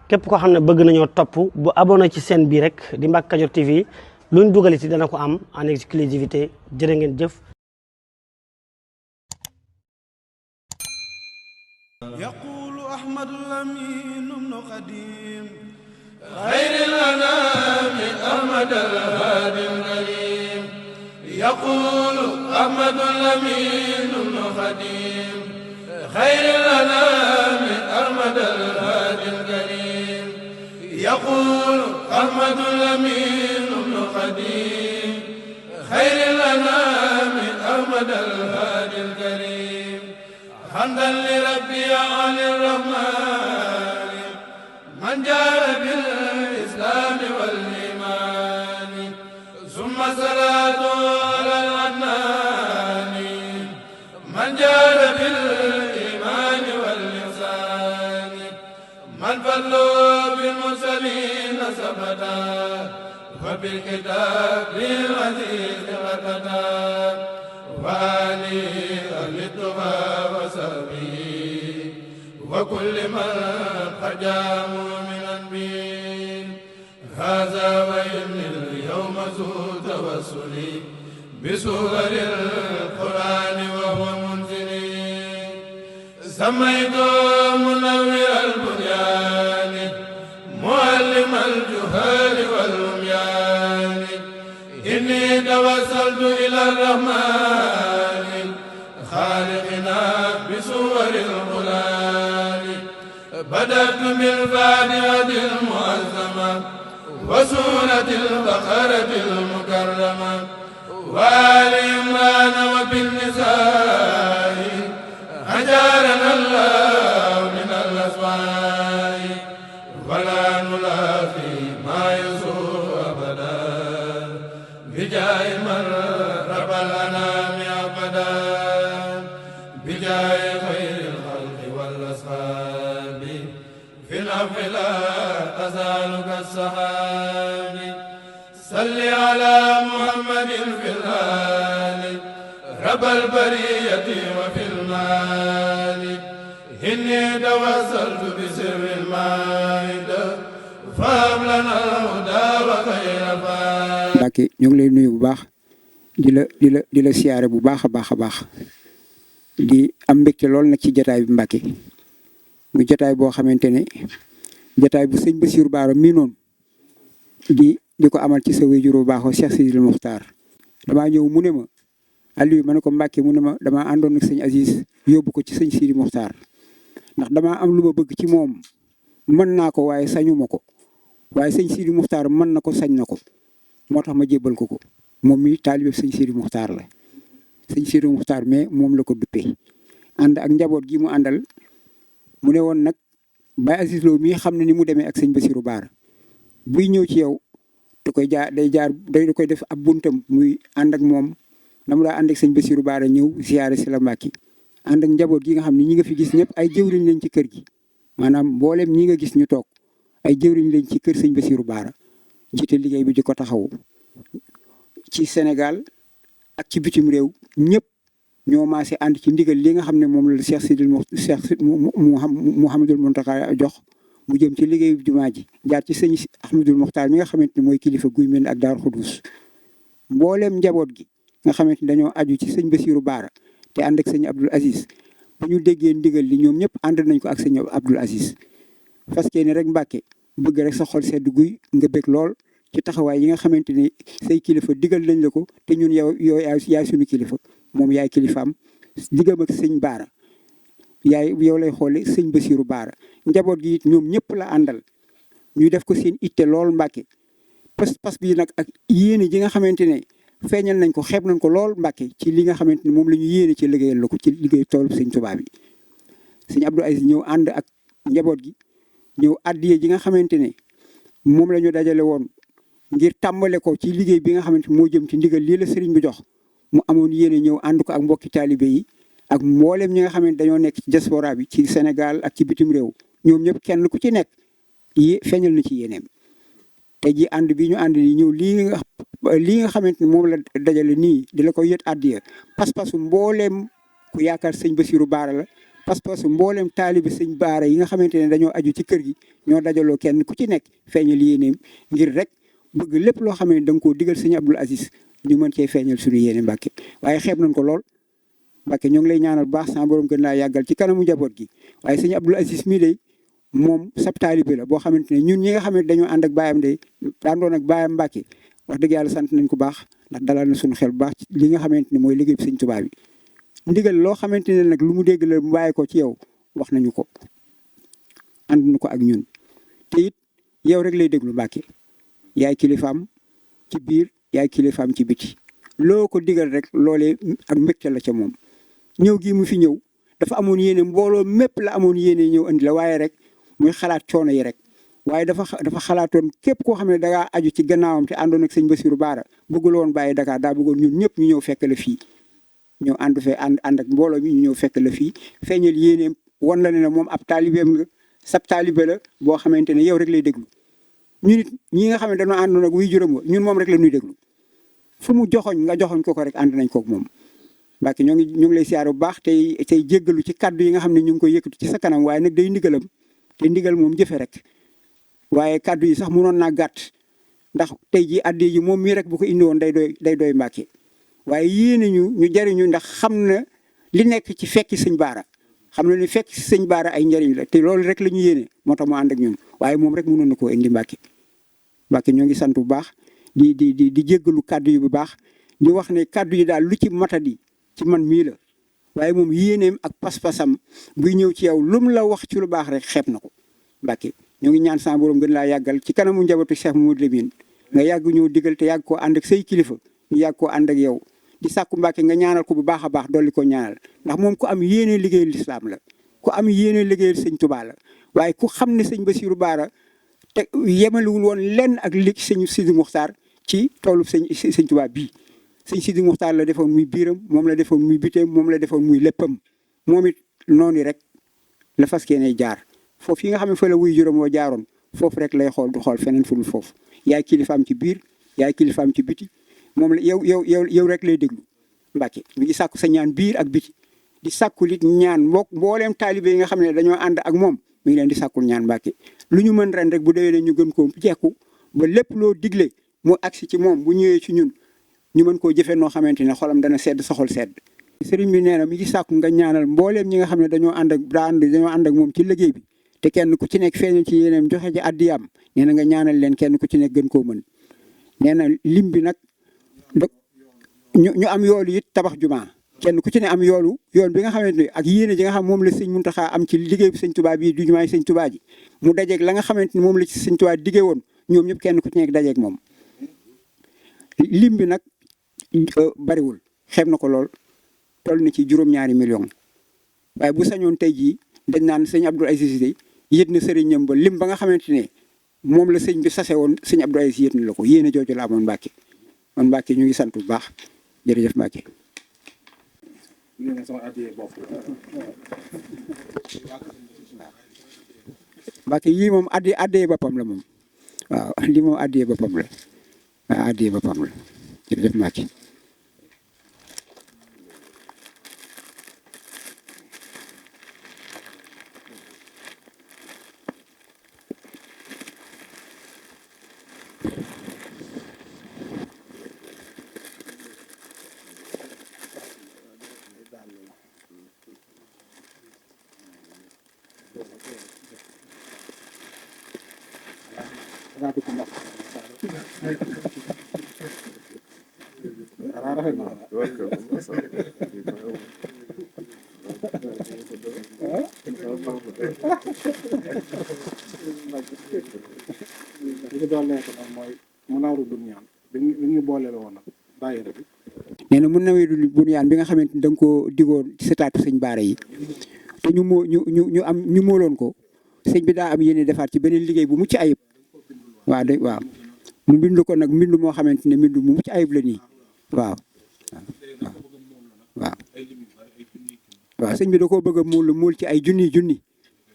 képp koo xam ne bëgg nañoo topp bu abonné ci chaîne bii rek di Mbacke Kadior TV luñ dugal ci dana ko am en exclusivité jërë ngeen jëf. يقول أحمد الأمين بن قديم خير الأنام أحمد الهادي الكريم يقول أحمد الأمين بن قديم خير الأنام أحمد الهادي الكريم يقول أحمد الأمين بن قديم خير الأنام أحمد الهادي الكريم حمدا لربي عن الرحمن من جاء بالإسلام والإيمان ثم صلاة على العدنان من جاء بالإيمان والإحسان من فضلوا بالمرسلين ثبتا وبالكتاب العزيز غتتا وآله أهل التقى وصحبه وكل من قدام من أنبياء هذا وإن اليوم ذو توسلي بسور القرآن وهو منزلي سميت منور البنيان معلم الجهال والعميان إني توسلت إلى الرحمن خالقنا بصور القرآن بدأت بالفاتحة المعظمة وسورة البقرة المكرمة وآل عمران وبالنساء أجارنا الله من الأسماء ولا نلاقي ما يسوء أبدا بجاه من رب الأنام أبدا بجاه خير الخلق والأصحاب في العفو لا أزالك السحاب صل على محمد في الآل رب البرية وفي المال إني توسلت بسر المائدة فهب لنا الهدى وخير فال Mbacke ñu ngi lay nuyu bu baax di la siyaare bu baax a baax di am mbégte lool nag ci jataay bi Mbacke mu jataay boo xamante ne jataay bu sëñ Bassirou Bara mii noonu di ko amal ci sa wéjur bu baaxoo Cheikh Sidil Mokhtar damaa ñëw mu ne ma Aliou ma ne ko Mbacke mu ne ma damaa àndoon ak sëñ Aziz yóbbu ko ci sëñ Sidil Mokhtar ndax damaa am lu ma bëgg ci moom mën naa ko waaye sañu ma ko waaye sëñ Sidil Mokhtar mën na ko sañ na ko moo tax ma jébbal ko moom mi taalibe sëñ Sidil Mokhtar la sëñ Sidil Mokhtar mais moom la ko duppee ànd ak njaboot gi mu àndal mu ne woon nag Baye Aziz Lo mii xam ne ni mu demee ak sëñ Bassirou Bara buy ñëw ci yow da koy def ab buntam muy ànd ak moom dama daa ànd ak sëñ Bassirou Bara ñëw ziyaare si la Mbàkke ànd ak njaboot gi nga xam ne ñi nga fi gis ñëpp ay jëwriñ lañ ci kër gi maanaam mboolem ñi nga gis ñu toog ay jëwriñ lañ ci kër sëñ Bassirou Bara jiite liggéey bi di ko taxawu ci Sénégal ak ci bitim réew ñëpp ñoo maase ànd ci ndigal li nga xam ne moom la Cheikh Sidil Mouhamadul Mountakha jox mu jëm ci liggéeyu jumaa ji jaar ci sëñ Ahmadul Mokhtar mi nga xamante ne mooy kilifa Guy Mbind ak Daaru Xuduus mbooleem njaboot gi nga xamante ne dañoo aju ci sëñ Bassirou Bara te ànd ak sëñ Abdoul Aziz bu ñu déggee ndigal li ñoom ñëpp ànd nañ ko ak sëñ Abdoul Aziz parce que ni rek Mbàkke bëgg rek sa xol sedd guy nga bëgg lool ci taxawaay yi nga xamante ni say kilifa digal nañ la ko te ñun yow yaay suñu kilifa moom yaay kilifaam diggam ak sëñ Bara yow lay xoole sëñ Bassirou Bara njaboot gi it ñoom ñëpp la àndal ñu def ko seen itte lool Mbàkke pas bi nag ak yéene ji nga xamante ne feeñal nañ ko xeeb nañ ko lool Mbàkke ci li nga xamante ne moom la ñu yéene ci liggéeyal la ko ci liggéey toolu sëñ Tuubaa bi sëñ Abdou Aziz ñëw ànd ak njaboot gi ñëw addiye ji nga xamante ne moom la ñu dajale woon ngir tàmbale ko ci liggéey bi nga xamante moo jëm ci ndigal lii la sëriñ bi jox mu amoon yéene ñëw ànd ko ak mbokki taalibe yi ak mboolem ñi nga xamante dañoo nekk ci diaspora bi ci Sénégal ak ci bitim réew ñoom ñëpp kenn ku ci nekk feeñal na ci yéeneem te ji ànd bi ñu ànd ni ñëw lii nga xamante ni moom la dajale nii di la ko yët addiya pas-pasu mbooleem ku yaakaar sëñ Bassirou Bara la pas-pas mboolem taalibi sëñ Baara yi nga xamante ne dañoo aju ci kër gi ñoo dajaloo kenn ku ci nekk feeñal yéeneem ngir rek bëgg lépp loo xam ne da nga koo digal sëñ Abdoul Aziz ñu mën cee feeñal suñu yéene Mbàkke waaye xeeb nañ ko lool Mbàkke ñoo ngi lay ñaanal bu baax sama borom gën laa yàggal ci kanamu njaboot gi waaye sëñ Abdoul Aziz mii de moom sab taalibe la boo xamante ne ñun ñi nga xam ne dañoo ànd ak baayam de daan doon ak baayam Mbàkke wax dëgg yàlla sant nañ ko baax ndax dalal na suñu xel bu baax ci li nga xamante ne mooy liggéey bi sëñ Tuubaa bi ndigal loo xamante ne nag lu mu dégg la mu bàyyi ko ci yow wax nañu ko ànd na ko ak ñun te it yow rek lay déglu Mbàkke yaay kilifaam ci biir yaay kilifaam ci biti loo ko digal rek loolee ak mbégte la ca moom ñëw gii mu fi ñëw dafa amoon yéene mbooloo mépp la amoon yéene ñëw andi la waaye rek muy xalaat coono yi rek waaye dafa xalaatoon képp koo xam ne da ngaa aju ci gannaawam te àndoon ak sëñ Bassirou Bara bëggul woon bàyyi Dakar daa bëggoon ñun ñëpp ñu ñëw fekk la fii ñëw ànd fee ànd ak mbooloo mi ñu ñëw fekk la fii feeñal yéeneem wan la ne moom ab taalibeem nga sab taalibe la boo xamante ne yow rek lay déglu ñun it ñi nga xam ne dañoo àndoon ak wuy juróom ñun moom rek la ñuy déglu fu mu joxoñ nga joxoñ ko rek ànd nañ kook moom Mbàkke ñu ngi lay siyaar bu baax tey jéggalu ci kaddu yi nga xam ne ñu ngi koy yëkkatu ci sa kanam waaye nag day ndigalam te ndigal moom jëfe rek waaye kaddu yi sax mënoon naa gàtt ndax tey ji addi ji moom mii rek bu ko indi woon day doy Mbàkke waaye yéene ñu jariñu ndax xam na li nekk ci fekki sëñ Baara xam na ni fekk sëñ Baara ay njariñ la te loolu rek la ñu yéene moo tax mu ànd ak ñun waaye moom rek mënoon na koo indi Mbàkke ñoo ngi sant bu baax di jéggalu kaddu yi bu baax di wax ne kaddu yi daal lu ci matadi ci man mii la waaye moom yéeneem ak pas-pasam buy ñëw ci yow lum la wax ci lu baax rek xeeb na ko Mbàkke ñoo ngi ñaan sama borom gën laa yàggal ci kanamu njabootu Cheikh Mamadou Lamine nga yàgg ñëw digal te yàgg koo ànd ak say kilifa ñu yàgg koo ànd ak yow di sàkku Mbàkke nga ñaanal ko bu baax a baax dolli ko ñaanal ndax moom ku am yéene liggéeyal lislaam la ku am yéene liggéeyal sëñ Tuubaa la waaye ku xam ne sëñ Bassirou Bara te yemaliwul woon lenn ak li sëñ Sidi Muxtaar ci toolu sëñ Tuubaa bii sëñ Sidi Muxtaar la defoon muy biiram moom la defoon muy biteem moom la defoon muy léppam moom it noonu rek la fas yéene jaar foofu yi nga xam ne fa la wuy juróom woo jaaroon foofu rek lay xool du xool feneen fu dul foofu yaay kilifaam ci biir yaay kilifaam ci biti moom la yow rek lay déglu Mbàkke mi ngi sàkku sa ñaan biir ak biti di sàkku lit ñaan mbooleem taalibe yi nga xam ne dañoo ànd ak moom mi ngi leen di sàkkul ñaan Mbàkke lu ñu mën ren rek bu déwénee ñu gën koo jekku ba lépp loo digle mu agsi ci moom bu ñëwee ci ñun ñu mën koo jëfee noo xamante ne xolam dana sedd soxol sedd sëriñ bi nee na mi ngi sàkku nga ñaanal mbooleem ñi nga xam ne dañoo ànd ak moom ci liggéey bi te kenn ku ci nekk feeñal ci yéeneem joxe ci addiyaam nee na nga ñaanal leen kenn ku ci nekk gën koo mën nee na lim bi nag ñu am yoolu it tabax jumaa kenn ku ci ne am yoon bi nga xamante ne ak yéene ji nga xam moom la sëñ Muntaxa am ci liggéey bi sëñ Tuubaa bii du jumaay sëñ Tuubaa ji mu dajeeg la nga xamante ne moom la ci sëñ Tuubaa diggee woon ñoom ñëpp kenn ku ci nekk dajeeg moom lim bi nag bariwul xeeb na ko lool toll na ci juróom-ñaari million waaye bu sañoon tey jii dañ naan sëñ Abdoul Aziz de yët na sëriñam ba lim ba nga xamante ne moom la sëñ bi sase woon sëñ Abdoul Aziz yët na la ko yéene jooju la amoon Mbàkke man Mbàkke ñu ngi sant bu baax jërëjëf Mbàkke Mbàkke yii moom addee boppam la moom waaw lii moom addee boppam la waaw addee boppam la jërëjëf Mbàkke nee na mun nawee du bunyaan bi nga xamante ni da nga koo digoon ci setaatu sëñ Baara yi te ñu mooloon ko sëñ bi daa am yéene defaat ci beneen liggéey bu mucc ayib waaw mu bind ko nag mbind moo xamante ne mbind mu mucc ayib la nii waaw sëñ bi da koo bëgg a muul ci ay junni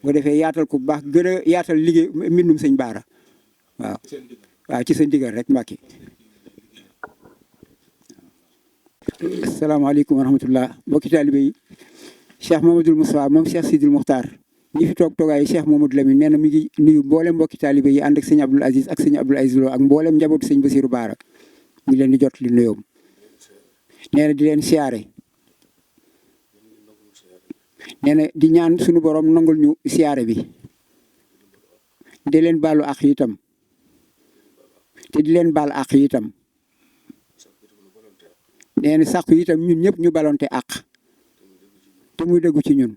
nga defee yaatal ko bu baax gën a yaatal liggéey mbindum sëñ Baara waaw ci sa ndigal rek Mbàkke asalaamaaleykum wa rahmatullah mbokki taalibe yi Cheikh Mamadou Moustapha moom Cheikh Sidil Muxtaar ñi fi toog toogaayu Cheikh Mamadou Lamine nee na mi ngi nuyu mboolem mbokki taalibe yi ànd ak sëñ Abdoul Aziz ak sëñ Abdoul Aziz Lo ak mboolem njabootu sëñ Bassirou Bara mi leen di jot li nuyoom nee na di leen siyaare nee na di ñaan suñu borom nangul ñu siyaare bi di leen baalu àq itam te di leen baal àq itam nee na sàkku itam ñun ñëpp ñu balonte àq te muy dëggu ci ñun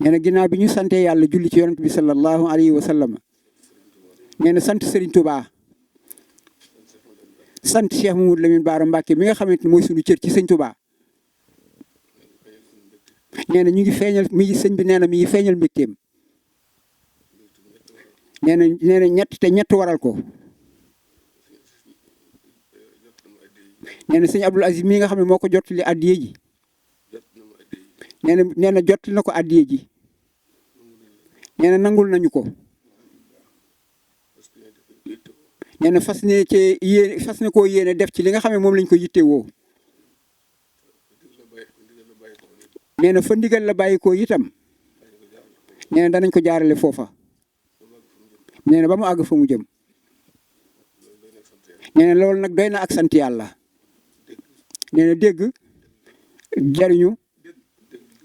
nee na ginnaaw bi ñu sante yàlla julli ci yonent bi sallallahu alayhi wa sallam nee na sant Serigne Touba sant Cheikh Mamadou Lamine Bara Mbacké mi nga xamante ni mooy suñu cër ci sëñ Touba nee na ñu ngi feeñal mi ngi sëñ bi nee na mi ngi feeñal mbégteem nee na ñett waral ko nee na sëñ Abdoul Aziz mi nga xam ne moo ko jottali addiye ji nee na jottali na ko addiye ji nee na nangul nañu ko nee na fas ne koo yéene def ci li nga xam ne moom lañ ko yittewoo nee na fa ndigal la bàyyi ko itam nee na danañ ko jaarale foofa nee na ba mu àgg fa mu jëm nee na loolu nag doy na ak sant yàlla nee na dégg jariñu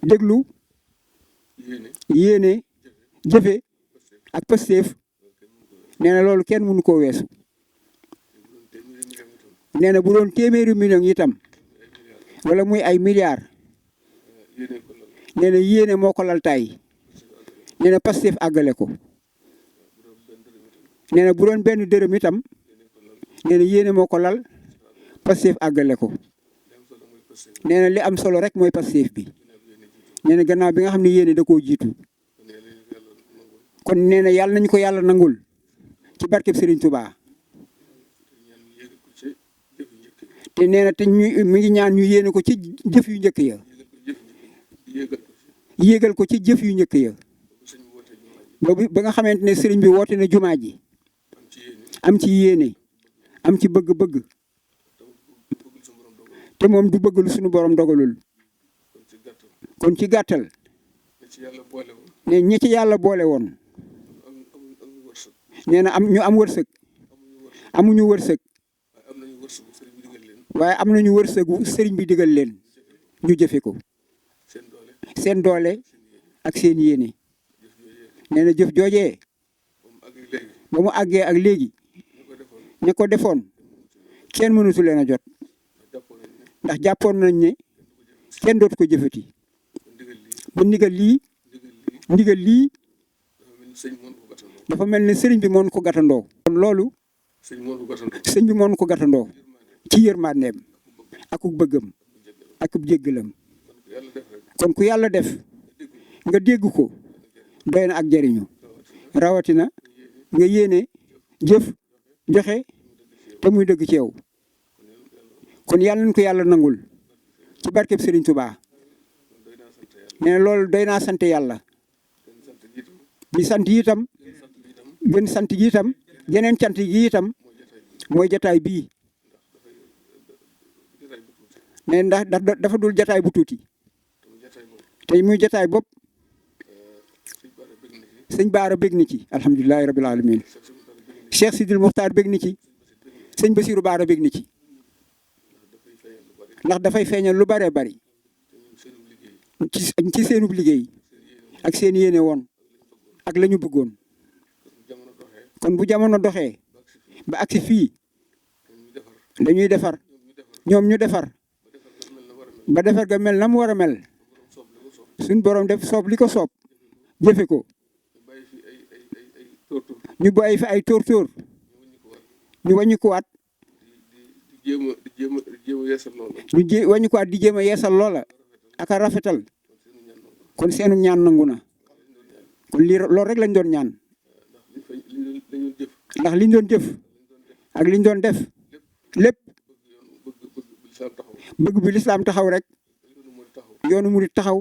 déglu yéene jëfe ak pësteef nee na loolu kenn mënu koo weesu nee na bu doon téeméeri million itam wala muy ay milliards nee na yéene moo ko lal taay nee na pësteef àggale ko nee na bu doon benn dërëm itam nee na yéene moo ko lal pësteef àggale ko nee na li am solo rek mooy pësteef bi nee na gannaaw bi nga xam ne yéene da koo jiitu kon nee na yàlla nañu ko yàlla nangul ci barkeb Serigne Touba te nee na te mi ngi ñaan ñu yéene ko ci jëf yu njëkk ya yéegal ko ci jëf yu njëkk ya ba nga xamante ne Serigne bi woote na jumaa ji am ci yéene am ci bëgg-bëgg te moom du bëgg lu suñu borom dogalul kon ci gàttal ne ñi ci yàlla boole woon nee na ñu am wërsëg amuñu wërsëg waaye am nañu wërsëgu sëriñ bi digal leen ñu jëfe ko seen doole ak seen yéene nee na jëf joojee ba mu àggee ak léegi ña ko defoon kenn mënatu leen a jot ndax jàppoon nañ ne kenn dootu ko jëfati ba ndigal lii dafa mel ne sëriñ bi moon ko gàttandoo kon loolu sëñ bi moon ko gàttandoo ci yërmandeem akuk bëggam akub jéggalam kon ku yàlla def nga dégg ko doy na ak jariñu rawatina nga yéene jëf joxe te muy dëgg ci yow kon yàlla nañ ko yàlla nangul ci barkeb Serigne Touba nee na loolu doy naa sant yàlla di sant itam gën sant gi itam geneen cant gi itam mooy jataay bii nee ndax dafa dul jataay bu tuuti te muy jataay bopp sëñ Baara bég ni ci alhamdulilahi rabil alamin Cheikh Sidil Muxtaar bég ni ci sëñ Bassirou Bara bég ni ci ndax dafay feeñal lu baree bari ci seenub liggéey ak seen yéene woon ak la ñu bëggoon kon bu jamono doxee ba agsi fii dañuy defar ñoom ñu defar ba defar ga mel na mu war a mel suñ borom def soob li ko soob jëfe ko ñu bàyyi fi ay tóor-tóor ñu wàññi ko waat wàññi ko waat di jéem a yeesal loola ak a rafetal kon seenu ñaan nangu na kon lii loolu rek lañ doon ñaan ndax liñ doon jëf ak liñ doon def lépp bëgg bi lislaam taxaw rek yoonu murid taxaw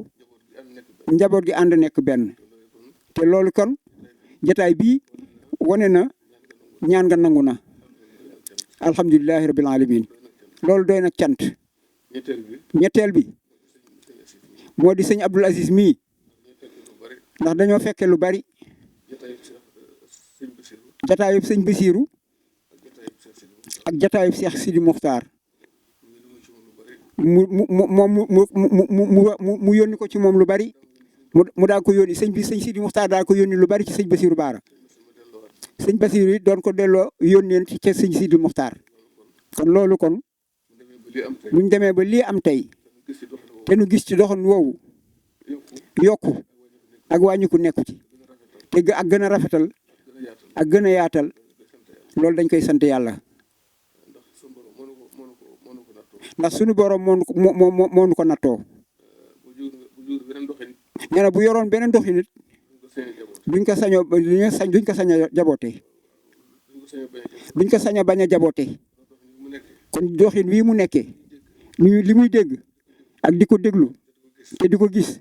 njaboot gi ànd nekk benn te loolu kon jataay bii wane na ñaan nga nangu na alhamdulilahi rabbil alamin loolu doy na cant ñetteel bi moo di sëñ Abdoul Aziz mii ndax dañoo fekke lu bari jataayub sëñ Basiiru ak jataayub Cheikh Sidi Mokhtar mu yónni ko ci moom lu bari mu daa ko yónni sëñ Sidi Mokhtar daa ko yónni lu bari ci sëñ Basiiru Baara sëñ Basiiru yi doon ko delloo yónneen ci ca sëñ Sidi Mokhtar kon loolu kon buñ demee ba lii am tey te nu gis ci doxin woowu yokku ak wàññiku nekku ci te ak gën a rafetal ak gën a yaatal loolu dañ koy sant yàlla ndax suñu borom moo nu ko nattoo nee na bu yoroon beneen doxin it duñ ko sañ a jaboote duñ ko sañ a bañ a jaboote kon doxin wii mu nekkee li muy dégg ak di ko déglu te di ko gis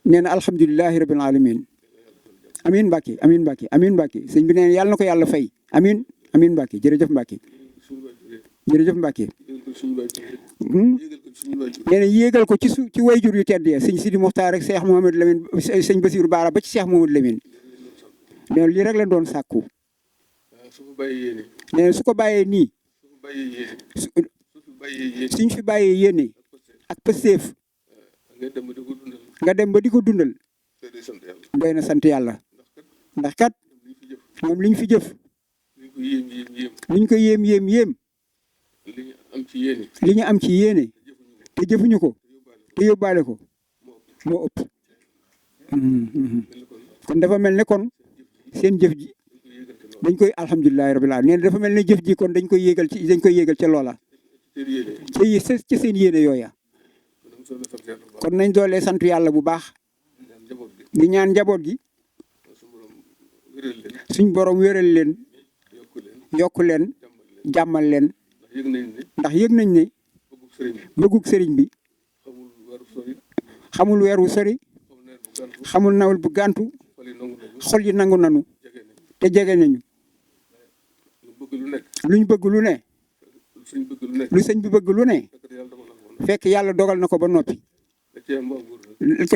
nee na alhamdulilahi rabbil alamin amin Mbàkke amin Mbàkke amin Mbàkke sëñ bi nee na yàlla na ko yàlla fay amin amin Mbàkke jërëjëf Mbàkke jërëjëf Mbàkke nee na yéegal ko ci wayjur yu tedd ya sëñ Sidi Mokhtar rek Cheikh Mouhamadou Lamine sëñ Basiiru Baara ba ci Cheikh Mouhamadou Lamine nee na lii rek la doon sàkku nee na su ko bàyyee nii suñ fi bàyyee yéene ak pësteef nga dem ba di ko dundal doy na sant yàlla ndax kat moom liñ fi jëf liñ ko yéem li ñu am ci yéene te jëfuñu ko te yóbbaale ko moo ëpp kon dafa mel ne kon seen jëf ji dañ koy alhamdulilahi rabbil alamin nee na dafa mel ne jëf ji kon dañ koy yéegal ca loola ci seen yéene yooya kon nañ doolee sant yàlla bu baax di ñaan njaboot gi suñ borom wéral leen yokk leen jàmmal leen ndax yëg nañ ne bëggug sëriñ bi xamul weer wu sori xamul nawul bu gàntu xol yi nangu nanu te jege nañu luñ bëgg lu ne lu sëñ bi bëgg lu ne fekk yàlla dogal na ko ba noppi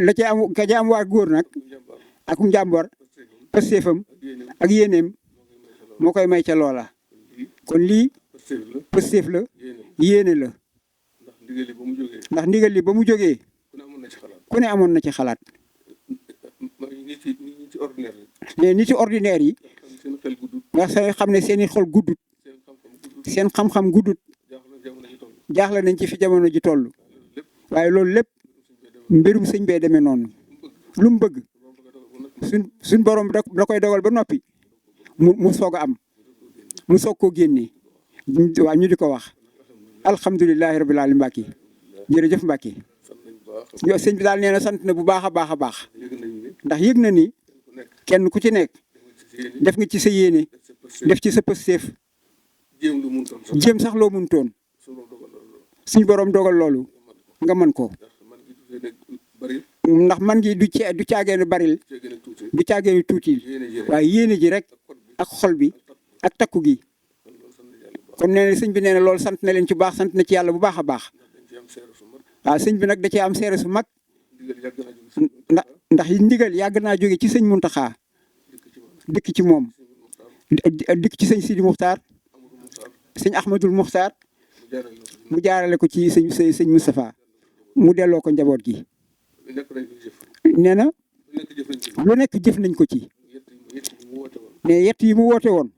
la ca am waa góor nag ak njàmboor pëstéefam ak yéeneem moo koy may ca loola kon lii pëstéef la yéene la ndax ndigal li ba mu jógee ku ne amoon na ci xalaat mais nit ci ordinaire yi nga xam ne seen i xol guddut seen xam-xam guddut jaaxle nañ ci fi jamono ji toll waaye loolu lépp mbirum sëñ bee demee noonu lu mu bëgg suñ borom da koy dogal ba noppi mu soog a am mu soog koo génnee waaw ñu di ko wax alhamdulilahi rabbil alamin Mbàkke jërëjëf Mbàkke yow sëñ bi daal nee na sant na bu baax a baax a baax ndax yëg na ni kenn ku ci nekk def nga ci sa yéene def ci sa pësteef jéem sax loo mun toon suñ borom dogal loolu nga mën ko ndax man gi du caageenu baril du caageenu tuuti waaye yéene ji rek ak xol bi ak takku gi kon nee na sëñ bi nee na loolu sant na leen ci baax sant na ci yàlla bu baax a baax waaw sëñ bi nag da cee am seere su mag ndax ndigal yàgg naa jóge ci sëñ Muntaxa dëkk ci moom dëkk ci sëñ Sidi Mokhtar sëñ Ahmadul Mokhtar mu jaarale ko ci sëñ Moustapha mu delloo ko njaboot gi nee na lu nekk jëf nañ ko ci mais yett yi mu woote woon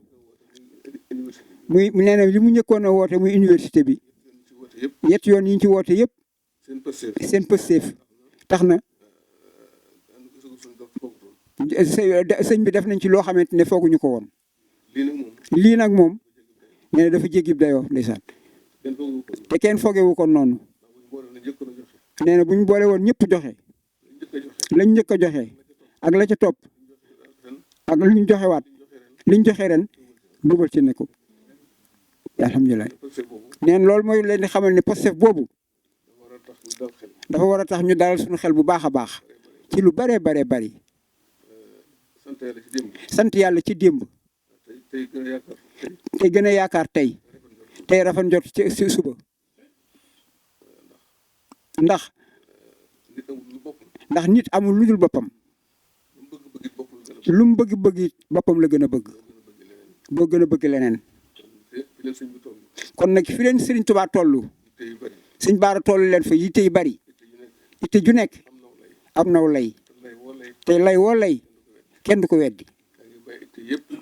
muy nee na li mu njëkkoon a woote muy université bi yett yoon yi ñu ci woote yëpp seen pësteef tax na sëñ bi def nañ ci loo xamante ne fooguñu ko woon lii nag moom nee na dafa jéggi dayoo ndeysaan te kenn foogewu ko noonu nee na bu ñu boole woon ñëpp joxe lañ njëkk a joxe ak la ca topp ak lu ñu joxewaat liñ joxe ren dugal ci ne ko alhamdulilah nee na loolu mooy leen di xamal ne Pastef boobu dafa war a tax ñu dalal suñu xel bu baax a baax ci lu baree baree bari sant yàlla ci démb te gën a yaakaar tey rafet njort ci suba ndax ndax nit amul lu dul boppam lu mu bëgg-bëgg it boppam la gën a bëgg boo gën a bëgg leneen kon nag fi leen Sëriñ Tuubaa toll Sëñ Baara toll leen fa yitte yu bari yitte ju nekk am naw lay te lay woo lay kenn du ko weddi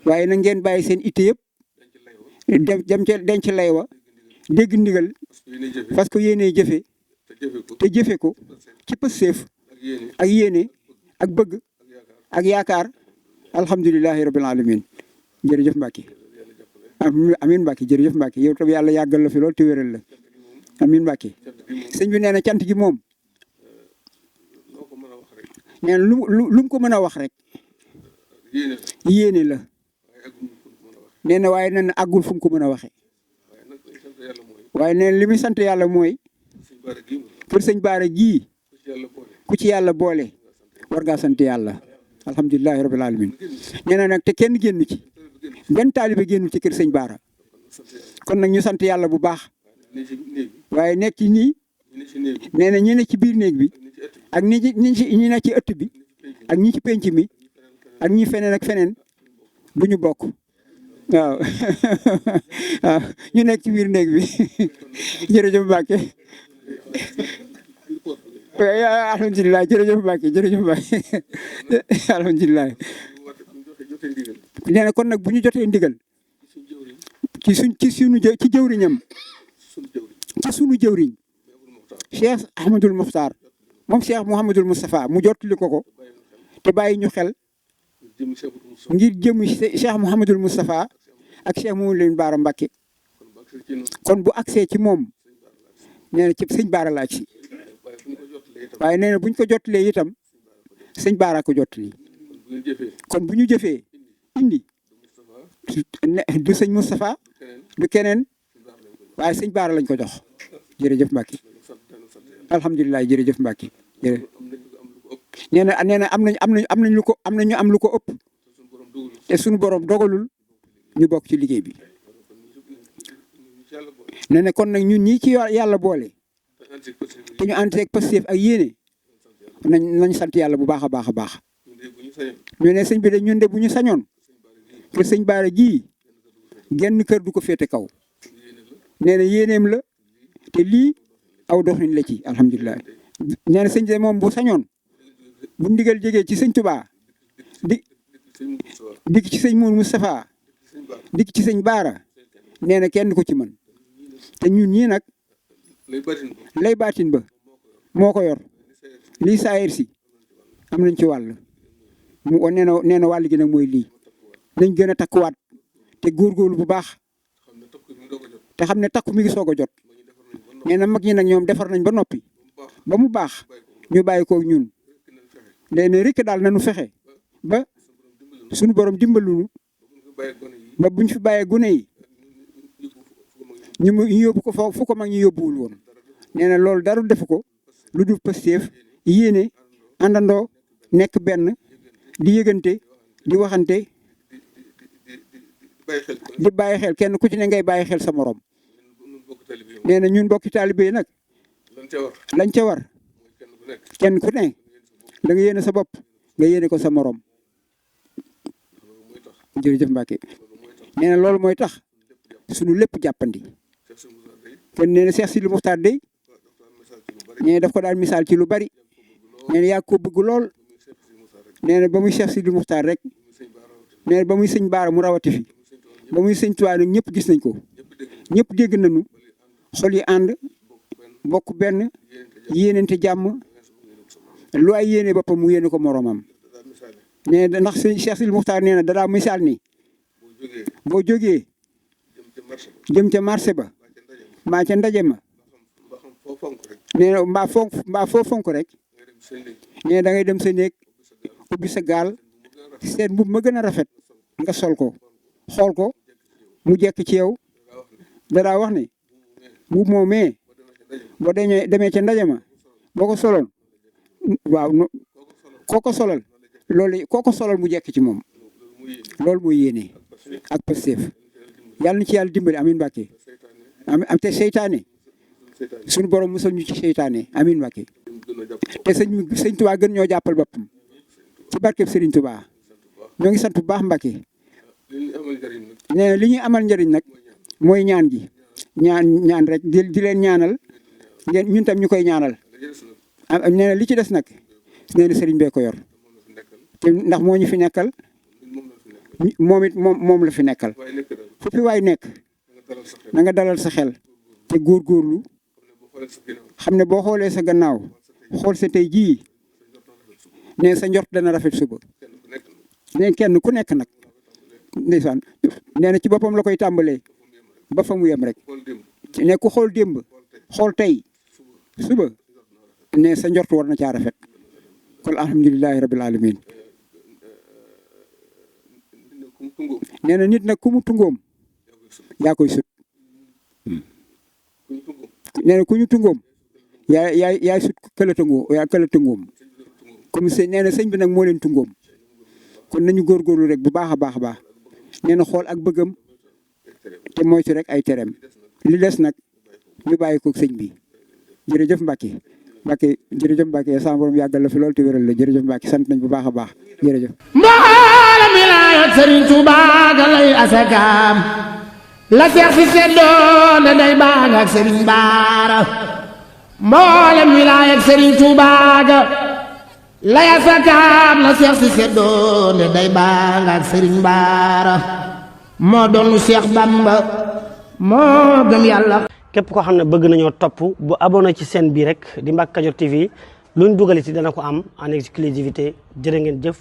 waaye na ngeen bàyyi seen itte yëpp dem ca denc lay wa dégg ndigal parce que yéenee jëfe te jëfe ko ci pësseef ak yéene ak bëgg ak yaakaar alhamdulilahi rabbil alamin jërëjëf Mbacke amin Mbacke jërëjëf Mbacke yow tam yàlla yàggal la fi lool te wéral la amin Mbacke sëñ bi nee na cant gi moom nee na lu mu ko mën a wax rek yéene la nee na waaye nee na àggul fu mu ko mën a waxee waaye nee na li muy sant yàlla mooy kër sëñ Baara gii ku ci yàlla boole war ngaa sant yàlla alhamdulilahi rabbil alamin nee na nag te kenn génnu ci benn taalibe génnu ci kër sëñ Baara kon nag ñu sant yàlla bu baax waaye nekk ci nii nee na ñi ne ci biir néeg bi ak ñi ne ci ëtt bi ak ñi ci penc mi ak ñi feneen ak feneen du ñu bokk waaw waaw ñu nekk ci biir néeg bi jërëjëf Mbacke alhamdulilah jërëjëf Mbacke jërëjëf Mbacke alhamdulilah nee na kon nag bu ñu jotee ndigal ci jëwriñam ci sunu jëwriñ Cheikh Ahmadul Muxtaar moom Cheikh Mouhamadul Moustapha mu jottali ko te bàyyi ñu xel ngir jëm Cheikh Mouhamadul Moustapha ak Cheikh Mouhamadul Baara Mbacke kon bu agsee ci moom nee na ci sëñ Baara laaj si waaye nee na buñ ko jottalee itam sëñ Baara ko jottali kon bu ñu jëfee indi du sëñ Moustapha du keneen waaye sëñ Baara lañ ko jox jërëjëf Mbacke alhamdulilah jërëjëf Mbacke jërëjëf nee na am nañ lu ko ëpp te suñu borom dogalul ñu bokk ci liggéey bi nee na kon nag ñun ñii ci yàlla boole te ñu ànd ak Pastef ak yéene nañ sant yàlla bu baax a baax a baax ñu ne sëñ bi de ñun de bu ñu sañoon te sëñ Baara ji genn kër du ko féete kaw nee na yéeneem la te lii aw doxin la ci alhamdulilah nee na sëñ de moom bu sañoon bu ndigal jógee ci sëñ Touba dikk ci sëñ Mourou Moustapha dikk ci sëñ Baara nee na kenn ko ci mën te ñun ñii nag lay baatin ba moo ko yor lii saayir si am nañ ci wàll mu nee na wàll gi nag mooy lii nañ gën a takkuwaat te góorgóorlu bu baax te xam ne takku mi ngi soog a jot nee na mag ñi nag ñoom defar nañ ba noppi ba mu baax ñu bàyyi ko ñun nee na rek daal nañu fexe ba suñu borom dimbaluñu ba buñ fi bàyyee gune yi ñu yóbbu ko fu ko mag ñu yóbbuwul woon nee na loolu dara defu ko lu dul Pastef yéene àndandoo nekk benn di yëgante di waxante di bàyyi xel kenn ku ci ne ngay bàyyi xel sa morom nee na ñun mbokki taalibe yi nag lañ ca war kenn ku ne da nga yéene sa bopp nga yéene ko sa morom jërëjëf Mbacke nee na loolu mooy tax sunu lépp jàppandi kon nee na Cheikh Sidi Mokhtar dey nee na daf ko daan misaal ci lu bari nee na yaa ko bëgg lool nee na ba muy Cheikh Sidi Mokhtar rek nee na ba muy sëñ Baara mu rawati fi ba muy sëñ Tuubaa nag ñëpp gis nañ ko ñëpp dégg nañu xol yi ànd bokk benn yéenante jàmm lu ay yéene boppam mu yéene ko moromam nee na ndax sëñ Cheikh Sidi Mokhtar nee na dadaa misaal ni boo jógee jëm ca marché ba mbaa ca ndaje ma nee na mbaa foo fonk rek nee na da ngay dem sa néeg ubbi sa gaal seet mbubb ma gën a rafet nga sol ko xool ko mu jekk ci yow dadaa wax ne mbubb moomee boo demee ca ndaje ma boo ko soloon waaw koo ko solal loolu koo ko solal mu jekk ci moom loolu mooy yéene ak Pastef yàlla na ci yàlla dimbali amin Mbacke am te seytaane suñu borom musal ñu ci seytaane amin Mbacke te sëñ Touba gën ñoo jàppal boppam ci barkeb Serigne Touba ñoo ngi sant bu baax Mbacke. nee na li ñuy amal njëriñ nag mooy ñaan gi ñaan rek di leen ñaanal ngeen ñun tam ñu koy ñaanal. nee na li ci des nag nee na Serigne bee ko yor te ndax moo ñu fi nekkal moom it moom la fi nekkal fu fi waay nekk na nga dalal sa xel te góorgóorlu xam ne boo xoolee sa gannaaw xool sa tey jii nee sa njort dana rafet suba. nee kenn ku nekk nag ndeysaan nee na ci boppam la koy tàmbalee ba fa mu yem rek ne ku xool démb xool tey suba ne sa njort war na caa rafet kon alhamdulilahi rabil alamin. nee na nit nag ku mu tungoom yaa koy sut. nee na ku ñu tungoom yaay sut këla tungoom comme nee na sëñ bi nag moo leen tungoom kon nañu góorgóorlu rek bu baax a baax a baax nee na xool ak bëggam te moytu rek ay tereem li des nag ñu bàyyi ko sëñ bi. jërëjëf Mbacke jërëjëf Mbacke sama borom yàggal la fi loolu te wéral la jërëjëf Mbacke sant nañ bu baax a baax jërëjëf. mboolem wilaayat Serigne Touba ga lay asakaam la seex si seddoo ne day baax ak Serigne Bara mboolem wilaayat Serigne Touba ga lay asakaam la seex si seddoo ne day baax ak Serigne Bara moo doon Cheikh Bamba moo gëm yàlla. képp koo xam ne bëgg nañoo topp bu abonné ci chaîne bi rek di Mbacke Kadior TV luñ dugal ci dana ko am en exclusivité jërë ngeen jëf